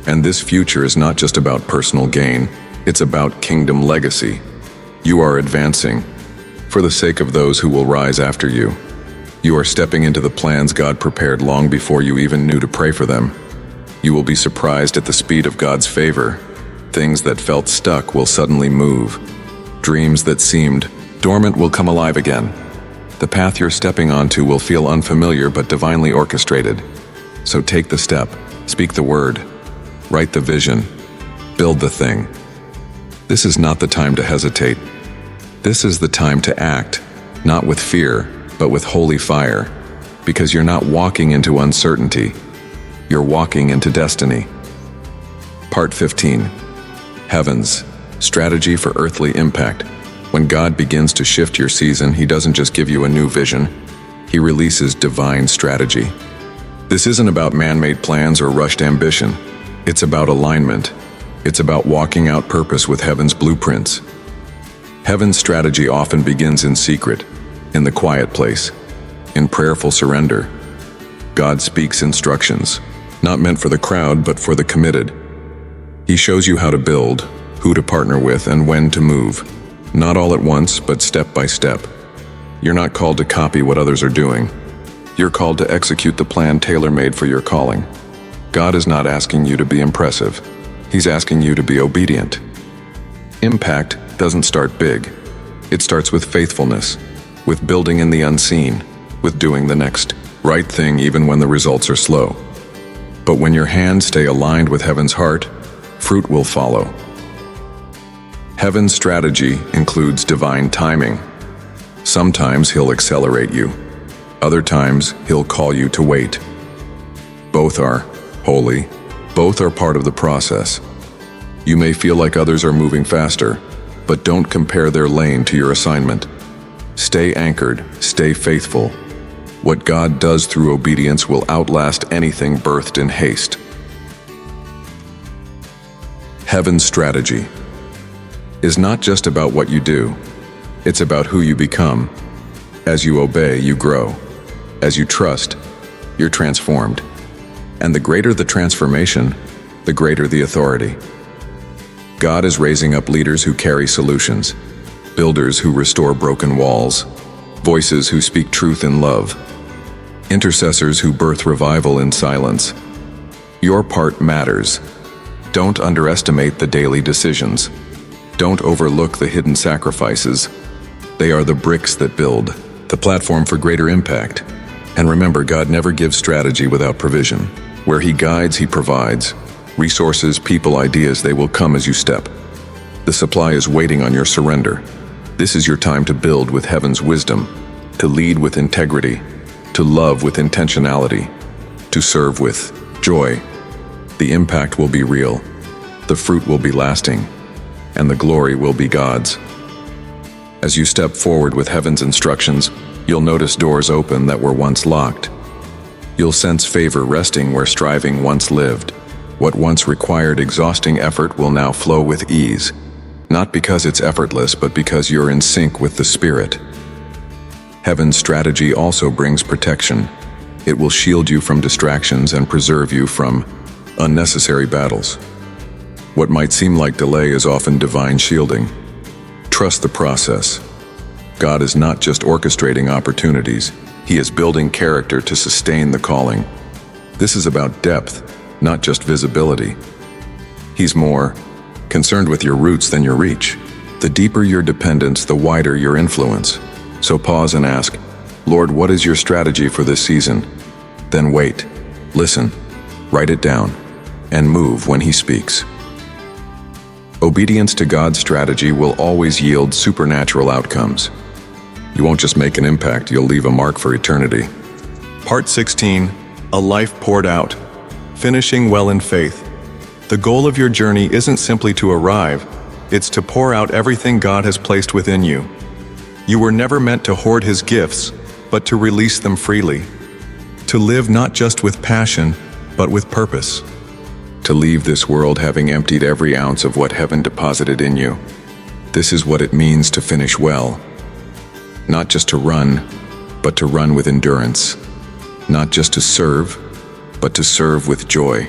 And this future is not just about personal gain. It's about kingdom legacy. You are advancing for the sake of those who will rise after you. You are stepping into the plans God prepared long before you even knew to pray for them. You will be surprised at the speed of God's favor. Things that felt stuck will suddenly move. Dreams that seemed dormant will come alive again. The path you're stepping onto will feel unfamiliar but divinely orchestrated. So take the step, speak the word, write the vision, build the thing. This is not the time to hesitate. This is the time to act, not with fear, but with holy fire, because you're not walking into uncertainty. You're walking into destiny. Part 15. Heavens, strategy for earthly impact. When God begins to shift your season, He doesn't just give you a new vision. He releases divine strategy. This isn't about man-made plans or rushed ambition. It's about alignment. It's about walking out purpose with heaven's blueprints. Heaven's strategy often begins in secret, in the quiet place, in prayerful surrender. God speaks instructions, not meant for the crowd, but for the committed. He shows you how to build, who to partner with, and when to move. Not all at once, but step by step. You're not called to copy what others are doing. You're called to execute the plan tailor-made for your calling. God is not asking you to be impressive. He's asking you to be obedient. Impact doesn't start big. It starts with faithfulness, with building in the unseen, with doing the next right thing even when the results are slow. But when your hands stay aligned with heaven's heart, fruit will follow. Heaven's strategy includes divine timing. Sometimes He'll accelerate you. Other times He'll call you to wait. Both are holy. Both are part of the process. You may feel like others are moving faster, but don't compare their lane to your assignment. Stay anchored, stay faithful. What God does through obedience will outlast anything birthed in haste. Heaven's strategy is not just about what you do. It's about who you become. As you obey, you grow. As you trust, you're transformed. And the greater the transformation, the greater the authority. God is raising up leaders who carry solutions, builders who restore broken walls, voices who speak truth in love, intercessors who birth revival in silence. Your part matters. Don't underestimate the daily decisions. Don't overlook the hidden sacrifices. They are the bricks that build the platform for greater impact. And remember, God never gives strategy without provision. Where He guides, He provides. Resources, people, ideas, they will come as you step. The supply is waiting on your surrender. This is your time to build with heaven's wisdom, to lead with integrity, to love with intentionality, to serve with joy. The impact will be real, the fruit will be lasting, and the glory will be God's. As you step forward with heaven's instructions, you'll notice doors open that were once locked. You'll sense favor resting where striving once lived. What once required exhausting effort will now flow with ease. Not because it's effortless, but because you're in sync with the Spirit. Heaven's strategy also brings protection. It will shield you from distractions and preserve you from unnecessary battles. What might seem like delay is often divine shielding. Trust the process. God is not just orchestrating opportunities, He is building character to sustain the calling. This is about depth, not just visibility. He's more concerned with your roots than your reach. The deeper your dependence, the wider your influence. So pause and ask, Lord, what is your strategy for this season? Then wait, listen, write it down, and move when He speaks. Obedience to God's strategy will always yield supernatural outcomes. You won't just make an impact, you'll leave a mark for eternity. Part 16, A Life Poured Out. Finishing well in faith. The goal of your journey isn't simply to arrive, it's to pour out everything God has placed within you. You were never meant to hoard His gifts, but to release them freely. To live not just with passion, but with purpose. To leave this world having emptied every ounce of what heaven deposited in you. This is what it means to finish well. Not just to run, but to run with endurance. Not just to serve, but to serve with joy.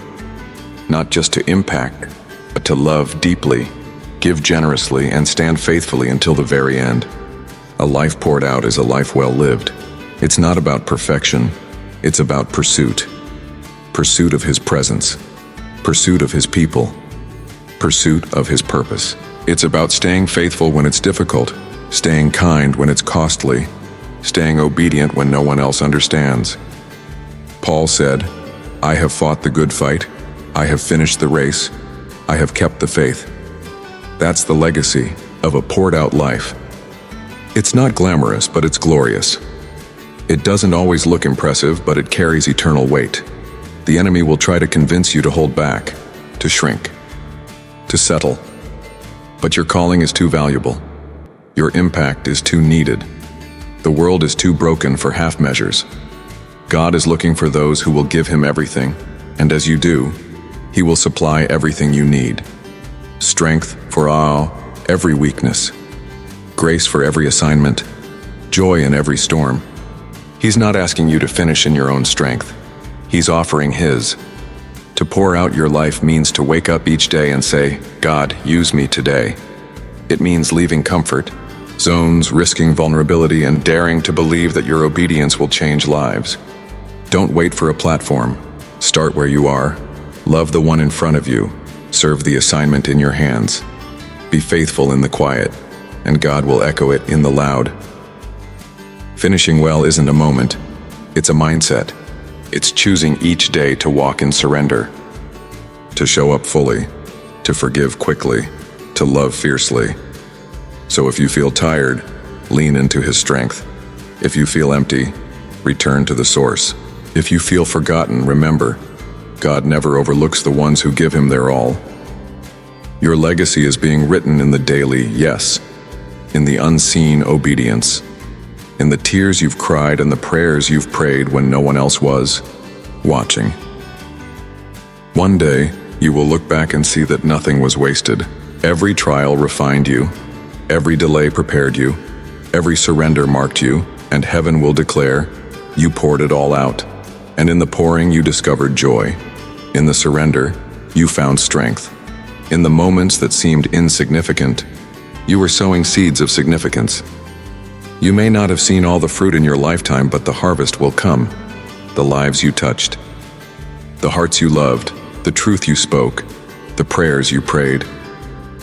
Not just to impact, but to love deeply, give generously, and stand faithfully until the very end. A life poured out is a life well lived. It's not about perfection, it's about pursuit. Pursuit of His presence. Pursuit of His people. Pursuit of His purpose. It's about staying faithful when it's difficult, staying kind when it's costly, staying obedient when no one else understands. Paul said, I have fought the good fight, I have finished the race, I have kept the faith. That's the legacy of a poured out life. It's not glamorous, but it's glorious. It doesn't always look impressive, but it carries eternal weight. The enemy will try to convince you to hold back, to shrink, to settle. But your calling is too valuable. Your impact is too needed. The world is too broken for half measures. God is looking for those who will give Him everything, and as you do, He will supply everything you need. Strength for every weakness, grace for every assignment, joy in every storm. He's not asking you to finish in your own strength. He's offering His. To pour out your life means to wake up each day and say, God, use me today. It means leaving comfort zones, risking vulnerability, and daring to believe that your obedience will change lives. Don't wait for a platform. Start where you are. Love the one in front of you. Serve the assignment in your hands. Be faithful in the quiet, and God will echo it in the loud. Finishing well isn't a moment. It's a mindset. It's choosing each day to walk in surrender, to show up fully, to forgive quickly, to love fiercely. So if you feel tired, lean into His strength. If you feel empty, return to the source. If you feel forgotten, remember, God never overlooks the ones who give Him their all. Your legacy is being written in the daily yes, in the unseen obedience, in the tears you've cried and the prayers you've prayed when no one else was watching. One day, you will look back and see that nothing was wasted. Every trial refined you, every delay prepared you, every surrender marked you, and heaven will declare, you poured it all out. And in the pouring you discovered joy. In the surrender, you found strength. In the moments that seemed insignificant, you were sowing seeds of significance. You may not have seen all the fruit in your lifetime, but the harvest will come. The lives you touched, the hearts you loved, the truth you spoke, the prayers you prayed,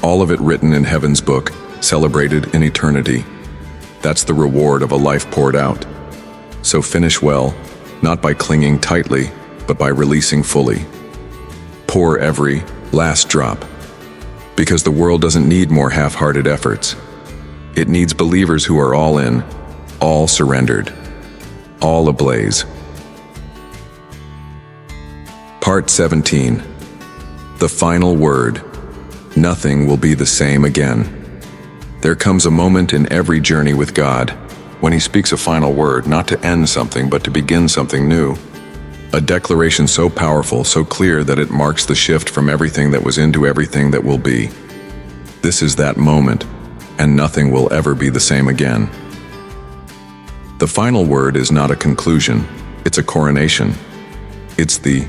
all of it written in heaven's book, celebrated in eternity. That's the reward of a life poured out. So finish well, not by clinging tightly, but by releasing fully. Pour every last drop, because the world doesn't need more half-hearted efforts. It needs believers who are all in, all surrendered, all ablaze. Part 17. The final word. Nothing will be the same again. There comes a moment in every journey with God when He speaks a final word, not to end something, but to begin something new. A declaration so powerful, so clear that it marks the shift from everything that was into everything that will be. This is that moment, and nothing will ever be the same again. The final word is not a conclusion, it's a coronation. It's the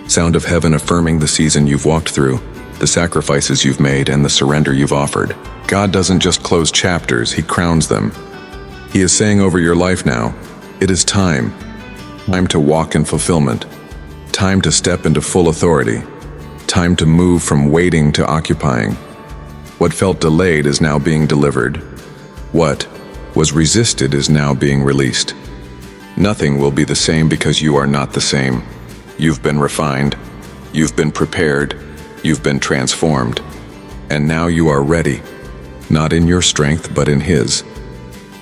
sound of heaven affirming the season you've walked through, the sacrifices you've made, and the surrender you've offered. God doesn't just close chapters, He crowns them. He is saying over your life now, it is time. Time to walk in fulfillment. Time to step into full authority. Time to move from waiting to occupying. What felt delayed is now being delivered. What was resisted is now being released. Nothing will be the same because you are not the same. You've been refined. You've been prepared. You've been transformed. And now you are ready. Not in your strength, but in His.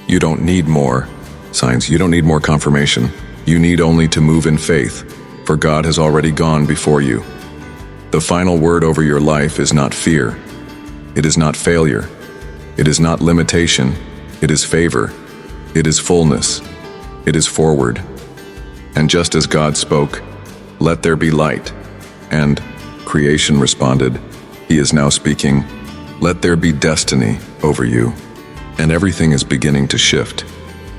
You don't need more signs. You don't need more confirmation. You need only to move in faith, for God has already gone before you. The final word over your life is not fear. It is not failure. It is not limitation. It is favor. It is fullness. It is forward. And just as God spoke, "Let there be light," and creation responded, He is now speaking, "Let there be destiny" over you. And everything is beginning to shift.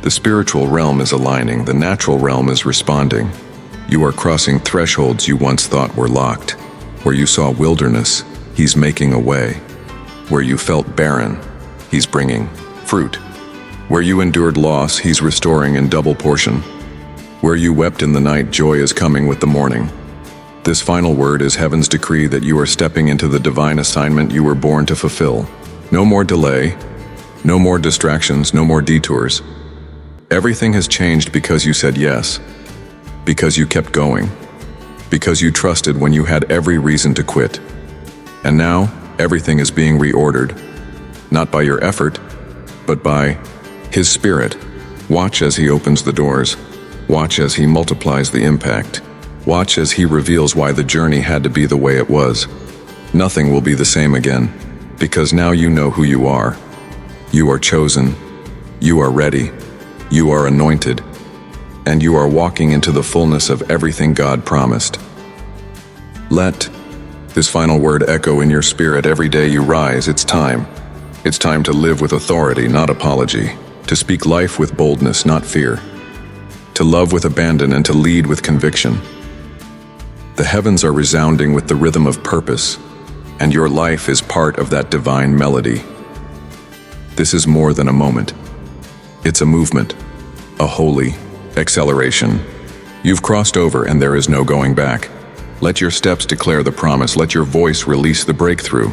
The spiritual realm is aligning, the natural realm is responding. You are crossing thresholds you once thought were locked. Where you saw wilderness, He's making a way. Where you felt barren, He's bringing fruit. Where you endured loss, He's restoring in double portion. Where you wept in the night, joy is coming with the morning. This final word is heaven's decree that you are stepping into the divine assignment you were born to fulfill. No more delay, no more distractions, no more detours. Everything has changed because you said yes, because you kept going, because you trusted when you had every reason to quit. And now, everything is being reordered, not by your effort, but by His Spirit. Watch as He opens the doors. Watch as He multiplies the impact. Watch as He reveals why the journey had to be the way it was. Nothing will be the same again, because now you know who you are. You are chosen. You are ready. You are anointed. And you are walking into the fullness of everything God promised. Let this final word echo in your spirit every day you rise. It's time. It's time to live with authority, not apology. To speak life with boldness, not fear. To love with abandon and to lead with conviction. The heavens are resounding with the rhythm of purpose, and your life is part of that divine melody. This is more than a moment. It's a movement, a holy acceleration. You've crossed over and there is no going back. Let your steps declare the promise. Let your voice release the breakthrough.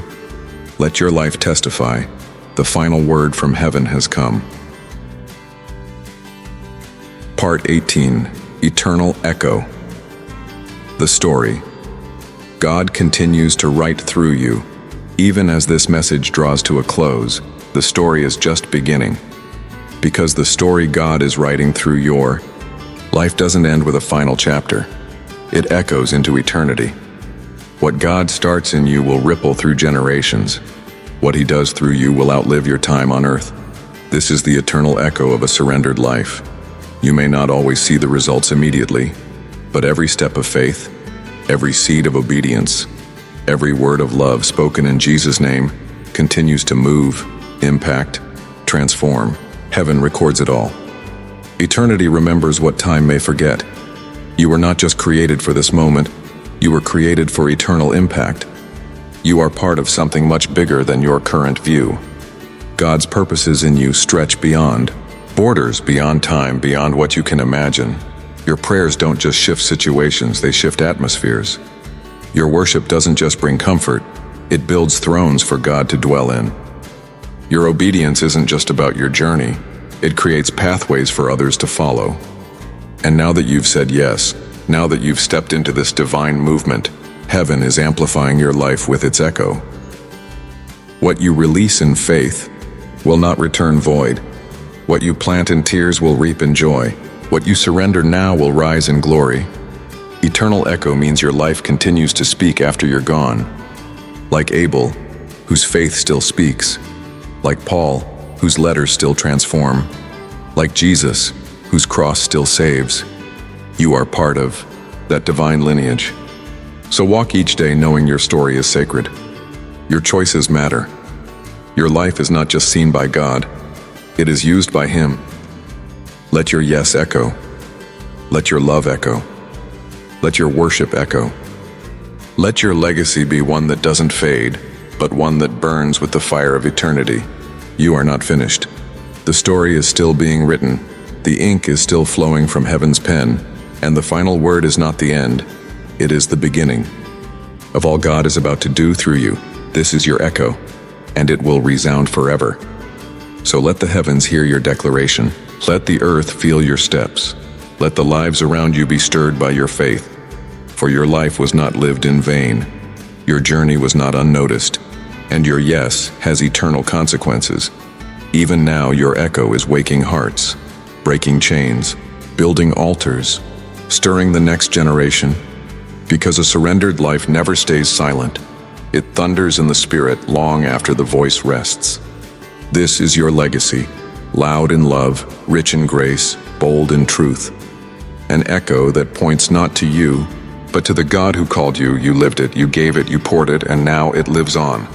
Let your life testify. The final word from heaven has come. Part 18, Eternal Echo. The story. God continues to write through you. Even as this message draws to a close, the story is just beginning. Because the story God is writing through your life doesn't end with a final chapter. It echoes into eternity. What God starts in you will ripple through generations. What He does through you will outlive your time on earth. This is the eternal echo of a surrendered life. You may not always see the results immediately, but every step of faith, every seed of obedience, every word of love spoken in Jesus' name continues to move, impact, transform. Heaven records it all. Eternity remembers what time may forget. You were not just created for this moment, you were created for eternal impact. You are part of something much bigger than your current view. God's purposes in you stretch beyond borders, beyond time, beyond what you can imagine. Your prayers don't just shift situations, they shift atmospheres. Your worship doesn't just bring comfort, it builds thrones for God to dwell in. Your obedience isn't just about your journey, it creates pathways for others to follow. And now that you've said yes, now that you've stepped into this divine movement, heaven is amplifying your life with its echo. What you release in faith will not return void. What you plant in tears will reap in joy. What you surrender now will rise in glory. Eternal echo means your life continues to speak after you're gone. Like Abel, whose faith still speaks. Like Paul, whose letters still transform. Like Jesus, whose cross still saves. You are part of that divine lineage. So walk each day knowing your story is sacred. Your choices matter. Your life is not just seen by God, it is used by Him. Let your yes echo. Let your love echo. Let your worship echo. Let your legacy be one that doesn't fade, but one that burns with the fire of eternity. You are not finished. The story is still being written. The ink is still flowing from heaven's pen, and the final word is not the end. It is the beginning of all God is about to do through you. This is your echo, and it will resound forever. So let the heavens hear your declaration. Let the earth feel your steps. Let the lives around you be stirred by your faith. For your life was not lived in vain. Your journey was not unnoticed. And your yes has eternal consequences. Even now your echo is waking hearts, breaking chains, building altars, stirring the next generation. Because a surrendered life never stays silent. It thunders in the spirit long after the voice rests. This is your legacy, loud in love, rich in grace, bold in truth. An echo that points not to you, but to the God who called you. You lived it, you gave it, you poured it, and now it lives on.